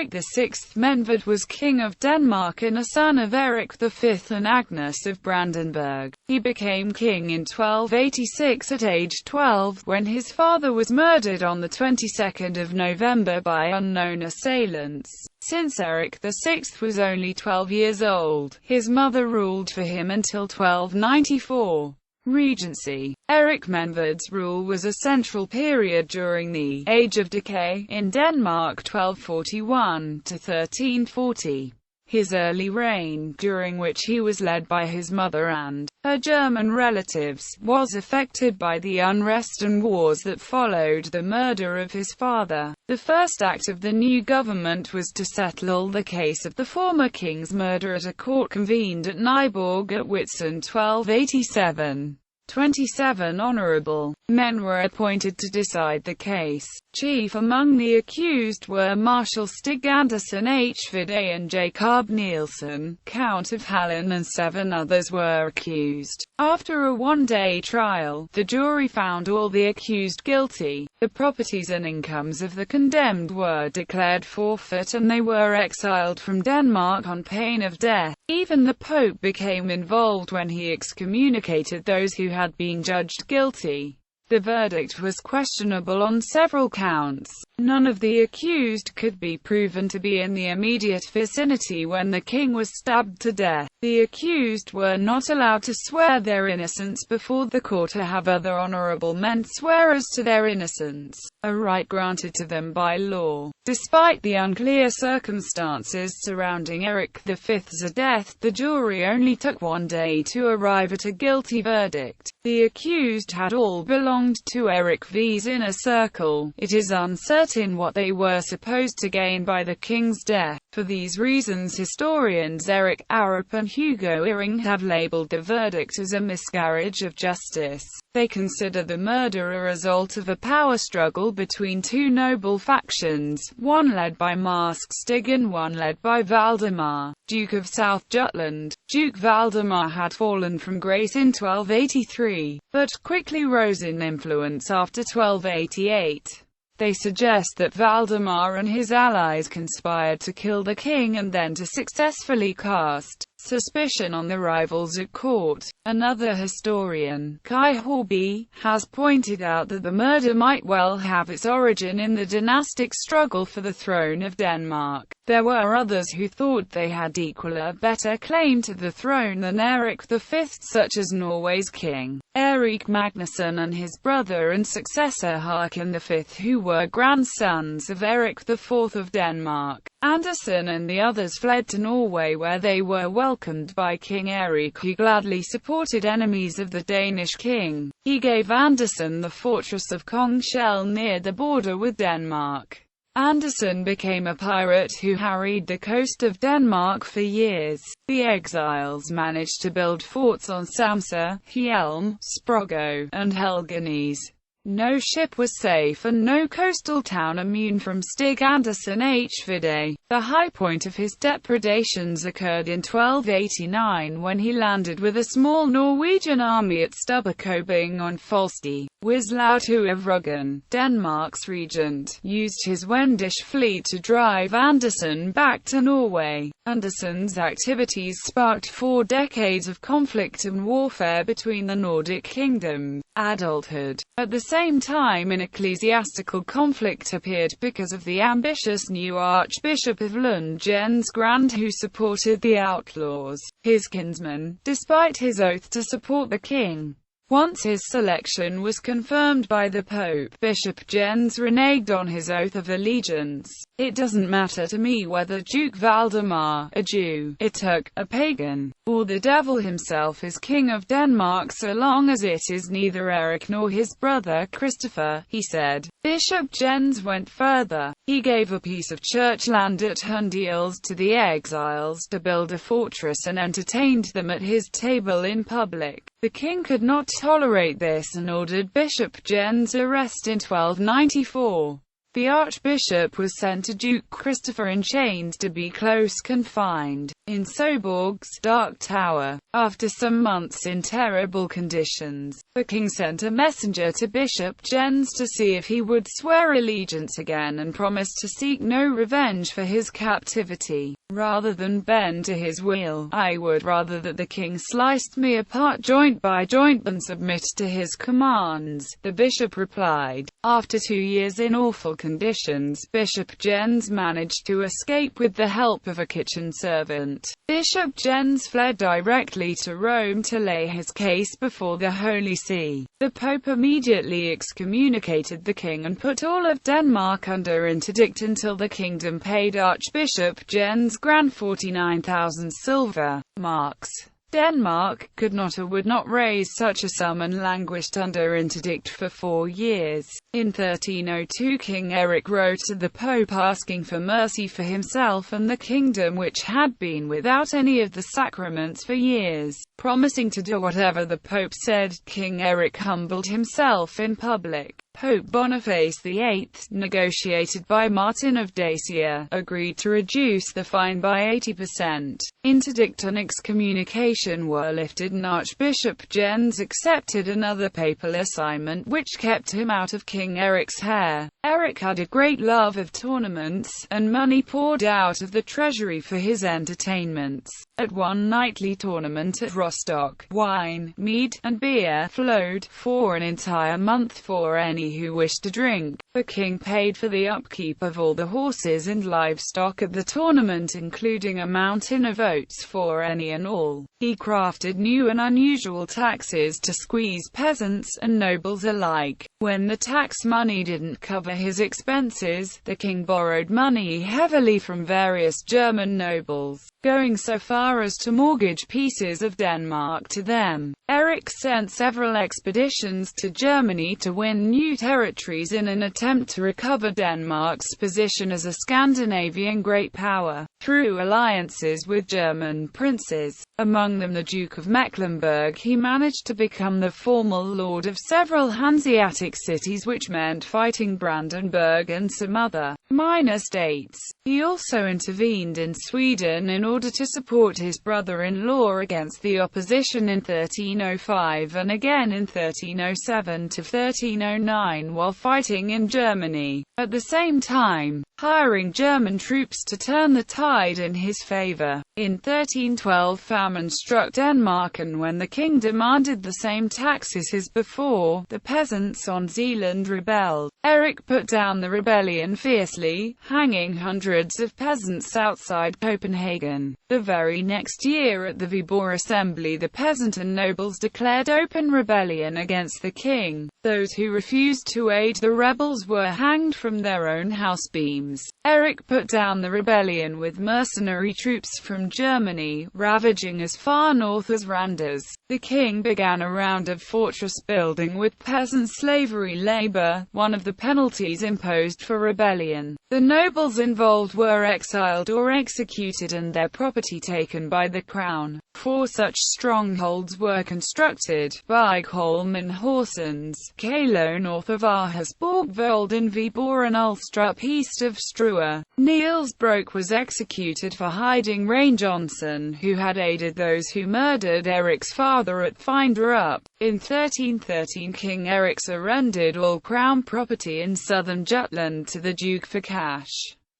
Erik VI Menved was king of Denmark and a son of Erik V and Agnes of Brandenburg. He became king in 1286 at age 12, when his father was murdered on the 22nd of November by unknown assailants. Since Erik VI was only 12 years old, his mother ruled for him until 1294. Regency. Erik Menved's rule was a central period during the Age of Decay in Denmark 1241 to 1340. His early reign, during which he was led by his mother and her German relatives, was affected by the unrest and wars that followed the murder of his father. The first act of the new government was to settle the case of the former king's murder at a court convened at Nyborg at Whitsun 1287. 27 honorable men were appointed to decide the case. Chief among the accused were Marshal Stig Andersen-Sved and Jacob Nielsen, Count of Halland, and 7 others were accused. After a one-day trial, the jury found all the accused guilty. The properties and incomes of the condemned were declared forfeit and they were exiled from Denmark on pain of death. Even the Pope became involved when he excommunicated those who had been judged guilty. The verdict was questionable on several counts. None of the accused could be proven to be in the immediate vicinity when the king was stabbed to death. The accused were not allowed to swear their innocence before the court or have other honorable men swear as to their innocence, a right granted to them by law. Despite the unclear circumstances surrounding Erik V's death, the jury only took one day to arrive at a guilty verdict. The accused had all belonged to Erik V's inner circle. It is uncertain what they were supposed to gain by the king's death. For these reasons, historians Erik Arup and Hugo Iring have labeled the verdict as a miscarriage of justice. They consider the murder a result of a power struggle between two noble factions, one led by Marsk Stig and one led by Valdemar, Duke of South Jutland. Duke Valdemar had fallen from grace in 1283, but quickly rose in influence after 1288. They suggest that Valdemar and his allies conspired to kill the king and then to successfully cast suspicion on the rivals at court. Another historian, Kai Horby, has pointed out that the murder might well have its origin in the dynastic struggle for the throne of Denmark. There were others who thought they had equal or better claim to the throne than Erik V, such as Norway's king, Erik Magnusson, and his brother and successor Håkon V, who were grandsons of Erik IV of Denmark. Andersen and the others fled to Norway, where they were welcomed by King Erik, who gladly supported enemies of the Danish king. He gave Andersen the fortress of Kongshel near the border with Denmark. Andersen became a pirate who harried the coast of Denmark for years. The exiles managed to build forts on Samsø, Hjelm, Sprogø, and Helgenæs. No ship was safe and no coastal town immune from Stig Andersen-Sved. The high point of his depredations occurred in 1289 when he landed with a small Norwegian army at Stubbekøbing on Falster. Wislaug II of Rügen, Denmark's regent, used his Wendish fleet to drive Andersen back to Norway. Andersen's activities sparked 4 decades of conflict and warfare between the Nordic kingdoms. Adulthood. At the same time, an ecclesiastical conflict appeared because of the ambitious new Archbishop of Lund, Jens Grand, who supported the outlaws, his kinsman, despite his oath to support the king. Once his selection was confirmed by the Pope, Bishop Jens reneged on his oath of allegiance. It doesn't matter to me whether Duke Valdemar, a Jew, a Turk, a pagan, or the devil himself is king of Denmark, so long as it is neither Erik nor his brother Christopher, he said. Bishop Jens went further. He gave a piece of church land at Hundils to the exiles to build a fortress and entertained them at his table in public. The king could not tolerate this and ordered Bishop Jens' arrest in 1294. The archbishop was sent to Duke Christopher in chains to be close confined in Søborg's Dark Tower. After some months in terrible conditions, the king sent a messenger to Bishop Jens to see if he would swear allegiance again and promise to seek no revenge for his captivity. Rather than bend to his will, I would rather that the king sliced me apart joint by joint than submit to his commands, the bishop replied. After 2 years in awful conditions, Bishop Jens managed to escape with the help of a kitchen servant. Bishop Jens fled directly to Rome to lay his case before the Holy See. The Pope immediately excommunicated the king and put all of Denmark under interdict until the kingdom paid Archbishop Jens Grand 49,000 silver marks. Denmark could not or would not raise such a sum and languished under interdict for 4 years. In 1302 King Eric wrote to the Pope asking for mercy for himself and the kingdom which had been without any of the sacraments for years. Promising to do whatever the Pope said, King Eric humbled himself in public. Pope Boniface VIII, negotiated by Martin of Dacia, agreed to reduce the fine by 80%. Interdict and excommunication were lifted and Archbishop Jens accepted another papal assignment which kept him out of King Eric's hair. Eric had a great love of tournaments, and money poured out of the treasury for his entertainments. At one nightly tournament at Rostock, wine, mead, and beer flowed for an entire month for any who wished to drink. The king paid for the upkeep of all the horses and livestock at the tournament, including a mountain of oats for any and all. He crafted new and unusual taxes to squeeze peasants and nobles alike. When the tax money didn't cover his expenses, the king borrowed money heavily from various German nobles, going so far as to mortgage pieces of Denmark to them. Eric sent several expeditions to Germany to win new territories in an attempt to recover Denmark's position as a Scandinavian great power, through alliances with German princes, among them the Duke of Mecklenburg. He managed to become the formal lord of several Hanseatic cities, which meant fighting Brandenburg and some other minor states. He also intervened in Sweden in order to support his brother-in-law against the opposition in 1305 and again in 1307 to 1309 while fighting in Germany. At the same time, hiring German troops to turn the tide in his favor. In 1312 famine struck Denmark, and when the king demanded the same taxes as before, the peasants on Zealand rebelled. Eric put down the rebellion fiercely, hanging hundreds of peasants outside Copenhagen. The very next year at the Viborg Assembly, the peasant and nobles declared open rebellion against the king. Those who refused to aid the rebels were hanged from their own house beams. Eric put down the rebellion with mercenary troops from Germany, ravaging as far north as Randers. The king began a round of fortress building with peasant slavery labor, one of the penalties imposed for rebellion. The nobles involved were exiled or executed and their property taken by the crown. 4 such strongholds were constructed: Bygholm and Horsens, Kalo north of Aarhus, Borgvold in Viborg and Ulstrup east of Struer. Niels Brock was executed for hiding Rain Johnson, who had aided those who murdered Eric's father at Finderup. In 1313 King Eric surrendered all crown property in southern Jutland to the Duke for cash.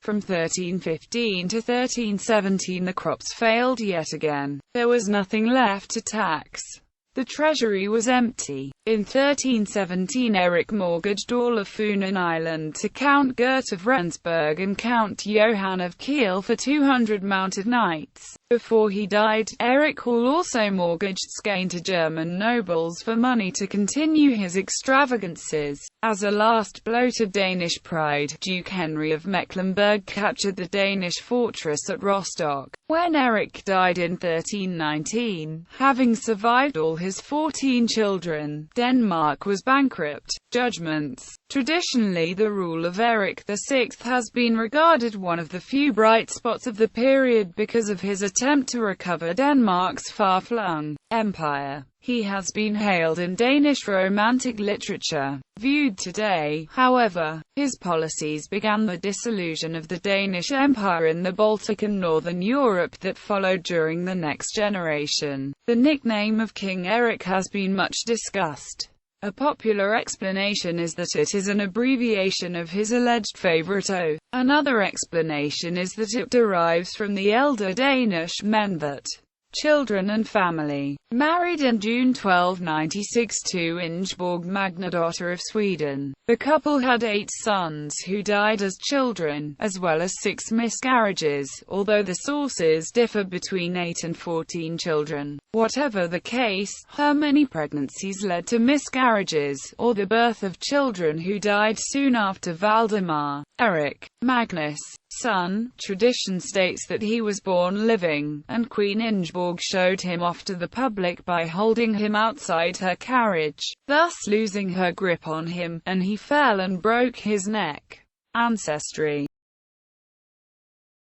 From 1315 to 1317 the crops failed yet again. There was nothing left to tax. The treasury was empty. In 1317 Eric mortgaged all of Funen Island to Count Gert of Rendsburg and Count Johann of Kiel for 200 mounted knights. Before he died, Eric also mortgaged Skane to German nobles for money to continue his extravagances. As a last blow to Danish pride, Duke Henry of Mecklenburg captured the Danish fortress at Rostock. When Eric died in 1319, having survived all his 14 children, Denmark was bankrupt. Judgments. Traditionally, the rule of Erik VI has been regarded one of the few bright spots of the period because of his attempt to recover Denmark's far-flung empire. He has been hailed in Danish Romantic literature. Viewed today, however, his policies began the dissolution of the Danish Empire in the Baltic and Northern Europe that followed during the next generation. The nickname of King Erik has been much discussed. A popular explanation is that it is an abbreviation of his alleged favorite oath. Another explanation is that it derives from the elder Danish Menved, children and family. Married in June 1296 to Ingeborg Magna-daughter of Sweden, the couple had 8 sons who died as children, as well as 6 miscarriages, although the sources differ between 8 and 14 children. Whatever the case, her many pregnancies led to miscarriages, or the birth of children who died soon after Valdemar, Erik, Magnus' son. Tradition states that he was born living, and Queen Ingeborg showed him off to the public by holding him outside her carriage, thus losing her grip on him, and he fell and broke his neck. Ancestry.